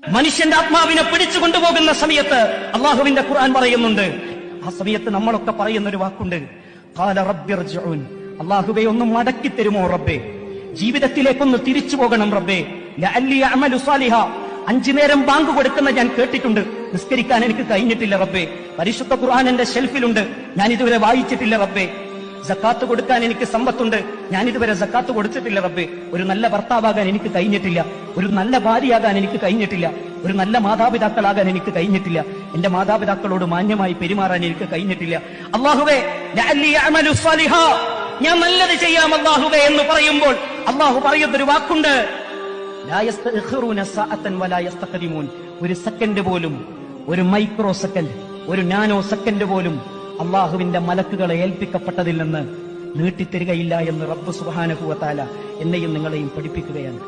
മനുഷ്യന്റെ ആത്മാവിനെ പിടിച്ചു കൊണ്ടുപോകുന്ന സമയത്ത് അള്ളാഹുവിന്റെ ഖുർആൻ പറയുന്നുണ്ട്, ആ സമയത്ത് നമ്മളൊക്കെ പറയുന്ന ഒരു വാക്കുണ്ട്, ഖാല റബ്ബിർജിഊൻ, അള്ളാഹുവേ ഒന്ന് മടക്കി തരുമോ റബ്ബേ, ജീവിതത്തിലേക്കൊന്ന് തിരിച്ചു പോകണം റബ്ബേ, ലഅല്ലി അഅമലു സാലിഹ, 5 നേരം ബാങ്ക് കൊടുക്കുന്ന ഞാൻ കേട്ടിട്ടുണ്ട്, നിസ്കരിക്കാൻ എനിക്ക് കഴിഞ്ഞിട്ടില്ല റബ്ബേ, പരിശുദ്ധ ഖുർആൻ എന്റെ ഷെൽഫിലുണ്ട്, ഞാൻ ഇതുവരെ വായിച്ചിട്ടില്ല റബ്ബേ, സക്കാത്ത് കൊടുക്കാൻ എനിക്ക് സമ്പത്തുണ്ട്, ഞാൻ ഇതുവരെ സക്കാത്ത് കൊടുത്തിട്ടില്ല റബ്ബേ, ഒരു നല്ല ഭർത്താവാകാൻ എനിക്ക് കഴിഞ്ഞിട്ടില്ല, ഒരു നല്ല ഭാര്യയാകാൻ എനിക്ക് കഴിഞ്ഞിട്ടില്ല, ഒരു നല്ല മാതാപിതാക്കളാകാൻ എനിക്ക് കഴിഞ്ഞിട്ടില്ല, എന്റെ മാതാപിതാക്കളോട് മാന്യമായി പെരുമാറാൻ എനിക്ക് കഴിഞ്ഞിട്ടില്ല. അല്ലാഹുവേ ലഅല്ലി അഅമലു സാലിഹ, ഞാൻ നല്ലത് ചെയ്യാം അല്ലാഹുവേ എന്ന് പറയുമ്പോൾ അല്ലാഹു പറയുന്നൊരു വാക്കുണ്ട്, ലാ യസ്തഖിറൂന സഅതൻ വലാ യസ്തഖദിമൂൻ, ഒരു സെക്കൻഡ് പോലും, ഒരു മൈക്രോ സെക്കൻഡ്, ഒരു നാനോ സെക്കൻഡ് പോലും അള്ളാഹുവിന്റെ മലക്കുകളെ ഏൽപ്പിക്കപ്പെട്ടതിൽ നിന്ന് നീട്ടിത്തരികയില്ല എന്ന് റബ്ബ് സുബ്ഹാനഹു വ തആല എന്നെയും നിങ്ങളെയും പഠിപ്പിക്കുകയാണ്.